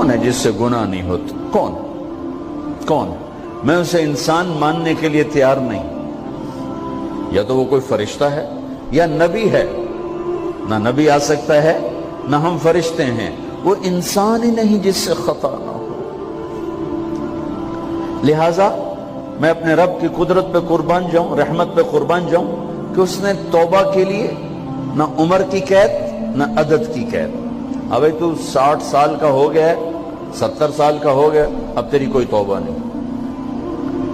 کون ہے جس سے گناہ نہیں ہوتا؟ کون کون؟ میں اسے انسان ماننے کے لیے تیار نہیں. یا تو وہ کوئی فرشتہ ہے یا نبی ہے. نہ نبی آ سکتا ہے نہ ہم فرشتے ہیں. وہ انسان ہی نہیں جس سے خطا نہ ہو. لہذا میں اپنے رب کی قدرت پہ قربان جاؤں, رحمت پہ قربان جاؤں کہ اس نے توبہ کے لیے نہ عمر کی قید نہ عدد کی قید. ابھی تو 60 سال کا ہو گیا ہے, 70 سال کا ہو گیا, اب تیری کوئی توبہ نہیں.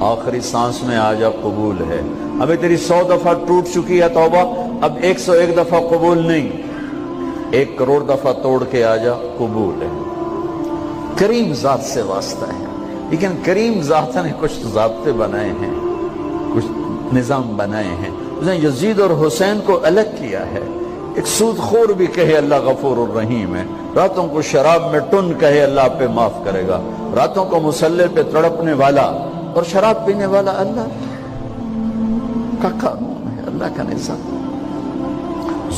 آخری سانس میں آ جا, قبول ہے. ابھی تیری 100 دفعہ ٹوٹ چکی ہے توبہ, اب 101 دفعہ قبول نہیں, 1 کروڑ دفعہ توڑ کے آ جا, قبول ہے. کریم ذات سے واسطہ ہے. لیکن کریم ذات نے کچھ ضابطے بنائے ہیں, کچھ نظام بنائے ہیں. اس نے یزید اور حسین کو الگ کیا ہے. ایک سود خور بھی کہے اللہ غفور الرحیم ہے, راتوں کو شراب میں ٹن کہے اللہ پہ معاف کرے گا, راتوں کو مصلی پہ تڑپنے والا اور شراب پینے والا اللہ کا قانون ہے, اللہ کا نظام.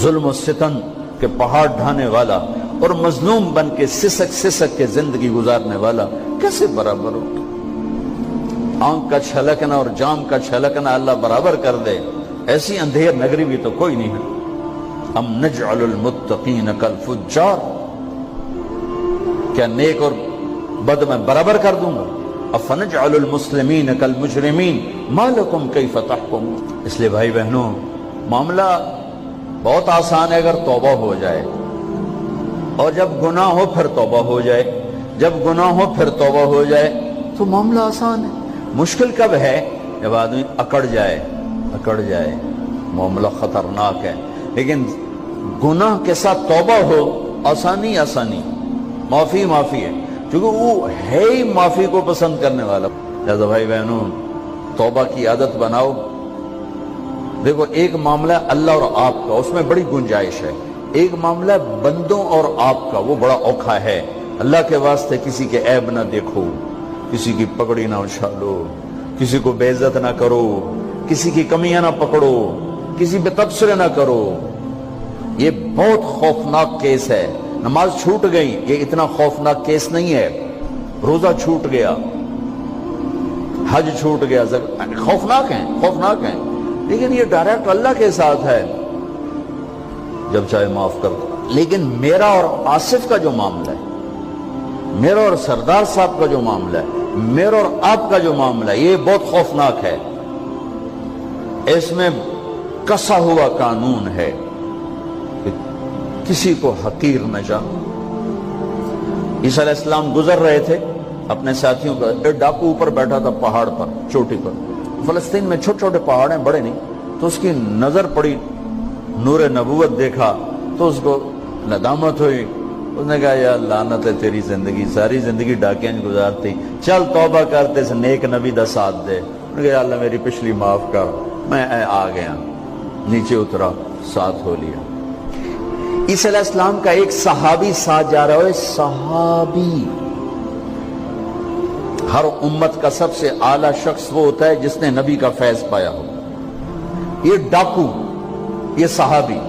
ظلم و ستم کے پہاڑ ڈھانے والا اور مظلوم بن کے سسک سسک کے زندگی گزارنے والا کیسے برابر ہو؟ آنکھ کا چھلکنا اور جام کا چھلکنا اللہ برابر کر دے, ایسی اندھیر نگری بھی تو کوئی نہیں ہے. ام نجعل المتقین کالفجار, کیا نیک اور بد میں برابر کر دوں گا؟ افنجعل المسلمین کالمجرمین ما لکم کیف تحکمون. اس لیے بھائی بہنوں, معاملہ بہت آسان ہے اگر توبہ ہو جائے, اور جب گناہ ہو پھر توبہ ہو جائے, جب گناہ ہو پھر توبہ ہو جائے تو معاملہ آسان ہے. مشکل کب ہے؟ جب آدمی اکڑ جائے, معاملہ خطرناک ہے. لیکن گناہ کے ساتھ توبہ ہو, آسانی, معافی ہے, کیونکہ وہ ہے ہی معافی کو پسند کرنے والا. لہذا بھائی بہنوں, توبہ کی عادت بناؤ. دیکھو, ایک معاملہ اللہ اور آپ کا, اس میں بڑی گنجائش ہے. ایک معاملہ بندوں اور آپ کا, وہ بڑا اوکھا ہے. اللہ کے واسطے کسی کے عیب نہ دیکھو, کسی کی پگڑی نہ اچھالو, کسی کو بے عزت نہ کرو, کسی کی کمیاں نہ پکڑو, کسی پہ تبصرے نہ کرو. یہ بہت خوفناک کیس ہے. نماز چھوٹ گئی, یہ اتنا خوفناک کیس نہیں ہے. روزہ چھوٹ گیا, حج چھوٹ گیا, خوفناک ہیں, لیکن یہ ڈائریکٹ اللہ کے ساتھ ہے, جب چاہے معاف کر دو. لیکن میرا اور آصف کا جو معاملہ ہے, میرا اور سردار صاحب کا جو معاملہ ہے, میرا اور آپ کا جو معاملہ ہے, یہ بہت خوفناک ہے. اس میں کسا ہوا قانون ہے کہ کسی کو حقیر نہ جانو. عیسیٰ علیہ السلام گزر رہے تھے اپنے ساتھیوں کا, ایک ڈاکو اوپر بیٹھا تھا پہاڑ پر, چوٹی پر. فلسطین میں چھوٹے چھوٹے پہاڑ ہیں, بڑے نہیں. تو اس کی نظر پڑی, نور نبوت دیکھا تو اس کو ندامت ہوئی. اس نے کہا یا لعنت ہے تیری زندگی, ساری زندگی ڈاکیاں گزارتی, چل توبہ کرتے سے نیک نبی دا ساتھ دے. انہوں نے کہا یا اللہ میری پچھلی معاف کر. میں آ گیا, نیچے اترا, ساتھ ہو لیا. عیسیٰ علیہ السلام کا ایک صحابی ساتھ جا رہا ہے. صحابی, ہر امت کا سب سے اعلیٰ شخص وہ ہوتا ہے جس نے نبی کا فیض پایا ہو. یہ ڈاکو, یہ صحابی.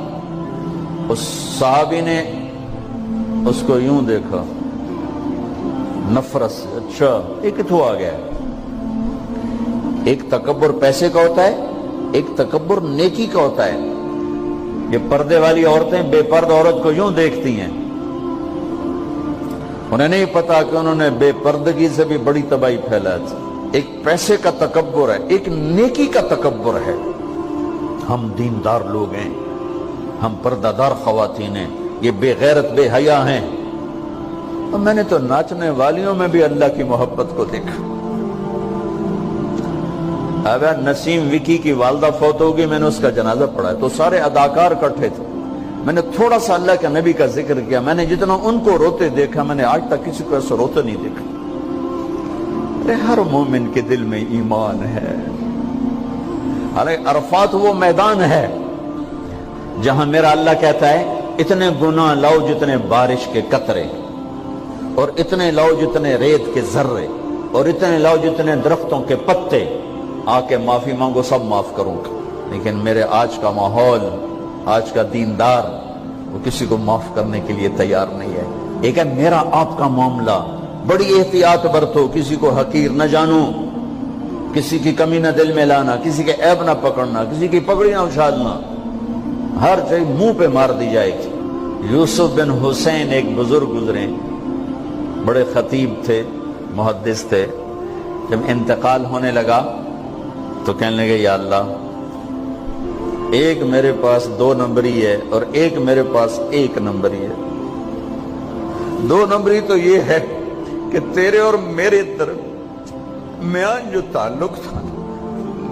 اس صحابی نے اس کو یوں دیکھا, نفرت سے, اچھا یہ کتوں آ گیا. ایک تکبر پیسے کا ہوتا ہے, ایک تکبر نیکی کا ہوتا ہے. یہ پردے والی عورتیں بے پرد عورت کو یوں دیکھتی ہیں, انہیں نہیں پتا کہ انہوں نے بے پردگی سے بھی بڑی تباہی پھیلا تھی. ایک پیسے کا تکبر ہے, ایک نیکی کا تکبر ہے. ہم دیندار لوگ ہیں, ہم پردہ دار خواتین ہیں, یہ بے غیرت بے حیا ہیں. اور میں نے تو ناچنے والیوں میں بھی اللہ کی محبت کو دیکھا. اب نسیم وکی کی والدہ فوت ہوگی, میں نے اس کا جنازہ پڑھا ہے, تو سارے اداکار اکٹھے تھے. میں نے تھوڑا سا اللہ کے نبی کا ذکر کیا. میں نے جتنا ان کو روتے دیکھا, میں نے آج تک کسی کو ایسا روتے نہیں دیکھا. ہر مومن کے دل میں ایمان ہے. عرفات وہ میدان ہے جہاں میرا اللہ کہتا ہے اتنے گناہ لاؤ جتنے بارش کے قطرے, اور اتنے لاؤ جتنے ریت کے ذرے, اور اتنے لاؤ جتنے درختوں کے پتے, آ کے معافی مانگو, سب معاف کروں گا. لیکن میرے آج کا ماحول, آج کا دیندار, وہ کسی کو معاف کرنے کے لیے تیار نہیں ہے. ایک ہے میرا آپ کا معاملہ، بڑی احتیاط برتو، کسی کو حقیر نہ جانو، کسی کی کمی نہ دل میں لانا، کسی کے عیب نہ پکڑنا، کسی کی پگڑی نہ اچھالنا، ہر چیز منہ پہ مار دی جائے گی۔ یوسف بن حسین ایک بزرگ گزرے، بڑے خطیب تھے، محدث تھے، جب انتقال ہونے لگا تو کہنے لگے یا اللہ، ایک میرے پاس 2 نمبری ہے اور ایک میرے پاس 1 نمبری ہے۔ 2 نمبری تو یہ ہے کہ تیرے اور میرے درمیان جو تعلق تھا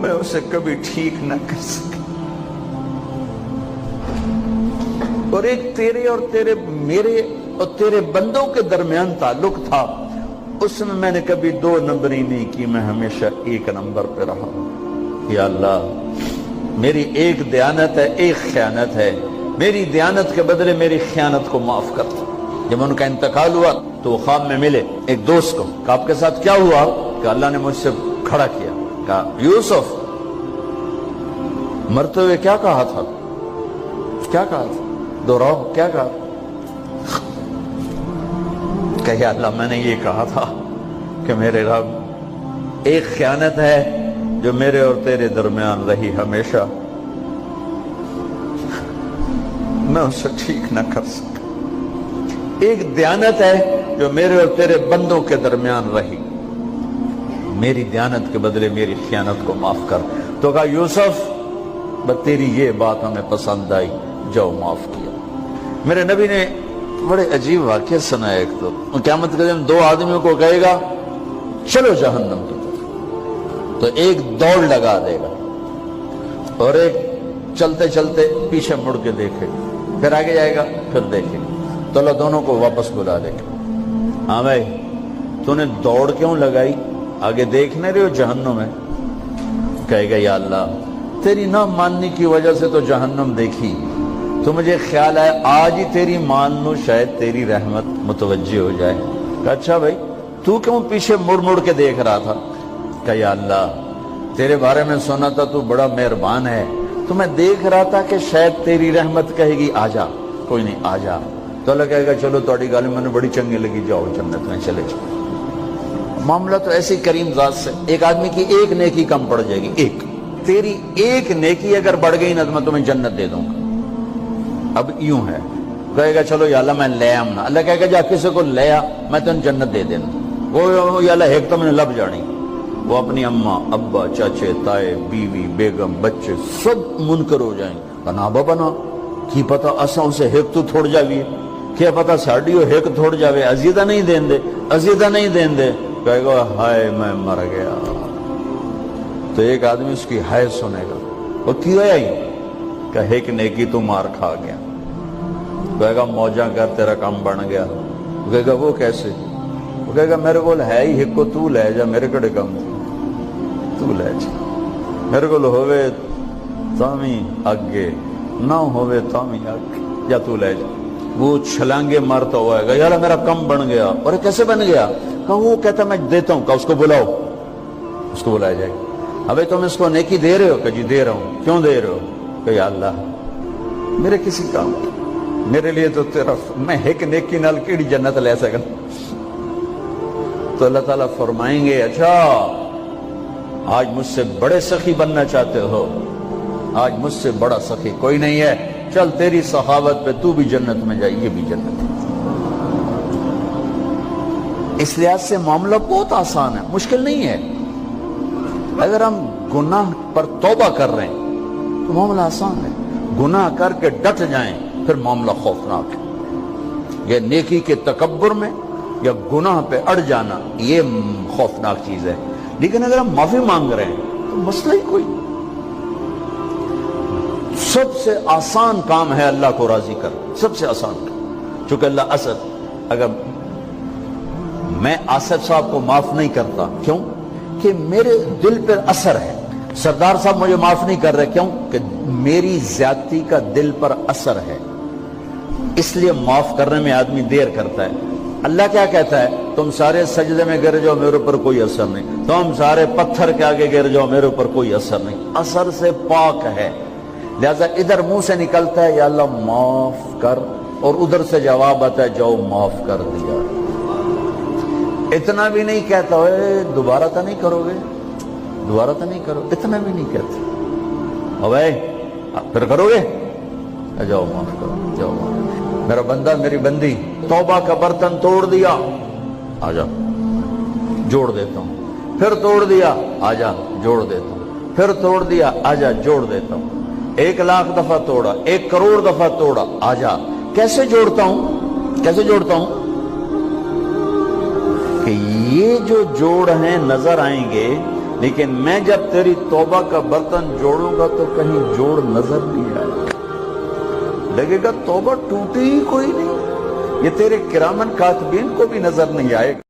میں اسے کبھی ٹھیک نہ کر سکا، اور ایک تیرے اور میرے اور تیرے بندوں کے درمیان تعلق تھا، اس میں نے کبھی 2 نمبری نہیں کی، میں ہمیشہ 1 نمبر پہ رہا۔ یا اللہ، میری ایک دیانت ہے، ایک خیانت ہے، میری دیانت کے بدلے میری خیانت کو معاف کر۔ جب ان کا انتقال ہوا تو وہ خواب میں ملے ایک دوست کو، کہ آپ کے ساتھ کیا ہوا؟ کہ اللہ نے مجھ سے کھڑا کیا، کہا یوسف مرتے ہوئے کیا کہا تھا؟ کیا کہا تھا؟ دوہراؤ، کیا کہا؟ کہ یا اللہ، میں نے یہ کہا تھا کہ میرے رب، ایک خیانت ہے جو میرے اور تیرے درمیان رہی ہمیشہ، میں اسے ٹھیک نہ کر سکا، ایک دیانت ہے جو میرے اور تیرے بندوں کے درمیان رہی، میری دیانت کے بدلے میری خیانت کو معاف کر۔ تو کہا یوسف، بس تیری یہ بات ہمیں پسند آئی، جاؤ معاف کیا۔ میرے نبی نے بڑے عجیب واقعہ سنا ہے۔ ایک تو قیامت کے دن 2 آدمیوں کو کہے گا چلو جہنم کی طرف، تو ایک دوڑ لگا دے گا اور ایک چلتے چلتے پیچھے مڑ کے دیکھے، پھر آگے جائے گا، پھر دیکھے گا، تو اللہ دونوں کو واپس بلا لے گا۔ ہاں بھائی، تو نے دوڑ کیوں لگائی؟ آگے دیکھنے رہے ہو جہنم ہے؟ کہے گا یا اللہ، تیری نہ ماننے کی وجہ سے تو جہنم دیکھی، تو مجھے خیال ہے آج ہی تیری مان لوں، شاید تیری رحمت متوجہ ہو جائے۔ کہا اچھا بھائی، تو کیوں پیچھے مڑ مڑ کے دیکھ رہا تھا؟ کہ یا اللہ، تیرے بارے میں سنا تھا تو بڑا مہربان ہے، تو میں دیکھ رہا تھا کہ شاید تیری رحمت کہے گی آ جا۔ کوئی نہیں، آ جا۔ تو اللہ کہے گا چلو تھوڑی گل میں نے بڑی چنگی لگی، جاؤ جنت میں چلے جاؤ۔ معاملہ تو ایسی کریم ذات سے، ایک آدمی کی ایک نیکی کم پڑ جائے گی، ایک تیری ایک نیکی اگر بڑھ گئی نا تو میں تمہیں جنت دے دوں گا۔ اب یوں ہے، کہے گا چلو یا اللہ میں لے آم نا، اللہ کہے گا جا کسی کو لے آ، میں تمہیں جنت دے دینا۔ وہ یا اللہ ایک تو میں نے لب جانی، وہ اپنی اماں ابا چاچے تائے بیوی بیگم بچے سب منکر ہو جائیں، بنا بنا کی پتہ اساں اسے ایک تو تھوڑ جاوی، کیا پتہ ساڑی ہو ایک تھوڑ جاوے، عزیزہ نہیں دین دے، عزیزہ نہیں دین دے۔ کہے گا ہائے میں مر گیا۔ تو ایک آدمی اس کی ہائے سنے گا، وہ کیوں آئی؟ کہ ایک نیکی تو مار کھا گیا۔ کہے گا موجہ کر، تیرا کام بن گیا۔ کہے گا وہ کیسے؟ وہ کہے گا میرے کو ہے ہی ایک کو، تو لے جا، میرے کڑے کم تو لے جا، میرے کو ہوئے تامی آگے نہ ہوئے تامی آگے، یا تو لے جا۔ وہ چھلانگے مارتا ہوا ہے گا یار میرا کم بن گیا۔ اور کیسے بن گیا؟ کہ وہ کہتا میں دیتا ہوں، کہ اس کو بلاؤ، اس کو بلایا جائے گا۔ ابھی تم اس کو نیکی دے رہے ہو؟ کہ جی دے رہا ہوں۔ کیوں دے رہے ہو؟ کہ یا اللہ میرے کسی کام کی، میرے لیے تو تیرا، میں ایک نیکی نال کیڑی جنت لے سکا۔ تو اللہ تعالیٰ فرمائیں گے اچھا آج مجھ سے بڑے سخی بننا چاہتے ہو؟ آج مجھ سے بڑا سخی کوئی نہیں ہے، چل تیری سخاوت پہ تو بھی جنت میں جائے، یہ بھی جنت ہے۔ اس لحاظ سے معاملہ بہت آسان ہے، مشکل نہیں ہے۔ اگر ہم گناہ پر توبہ کر رہے ہیں تو معاملہ آسان ہے، گناہ کر کے ڈٹ جائیں پھر معاملہ خوفناک ہے۔ یہ نیکی کے تکبر میں یا گناہ پہ اڑ جانا یہ خوفناک چیز ہے۔ لیکن اگر ہم معافی مانگ رہے ہیں تو مسئلہ ہی کوئی، سب سے آسان کام ہے اللہ کو راضی کر، سب سے آسان کام۔ چونکہ اللہ اسد، اگر میں آصف صاحب کو معاف نہیں کرتا، کیوں کہ میرے دل پر اثر ہے، سردار صاحب مجھے معاف نہیں کر رہے، کیوں کہ میری زیادتی کا دل پر اثر ہے، اس لیے معاف کرنے میں آدمی دیر کرتا ہے۔ اللہ کیا کہتا ہے؟ تم سارے سجدے میں گر جاؤ، میرے اوپر کوئی اثر نہیں، تم سارے پتھر کے آگے گر جاؤ، میرے اوپر کوئی اثر نہیں، اثر سے پاک ہے۔ لہذا ادھر منہ سے نکلتا ہے یا اللہ معاف کر، اور ادھر سے جواب آتا ہے جاؤ معاف کر دیا. اتنا بھی نہیں کہتا ہوئے دوبارہ تو نہیں کرو گے, دوبارہ تو نہیں کرو, اتنا بھی نہیں کہتا اوے پھر کرو گے, جاؤ معاف کرو, جاؤ معاف. میرا بندہ میری بندی توبہ کا برتن توڑ دیا, آ جا جوڑ دیتا ہوں, پھر توڑ دیا, آ جا جوڑ دیتا ہوں, پھر توڑ دیا, آ جا جوڑ دیتا ہوں, 1,00,000 دفعہ توڑا, 1 کروڑ دفعہ توڑا, آ جا. کیسے جوڑتا ہوں, کیسے جوڑتا ہوں کہ یہ جو جوڑ ہیں نظر آئیں گے, لیکن میں جب تیری توبہ کا برتن جوڑوں گا تو کہیں جوڑ نظر نہیں آئے گا, لگے گا توبہ ٹوٹی ہی کوئی نہیں, یہ تیرے کرامن کاتبین کو بھی نظر نہیں آئے گا.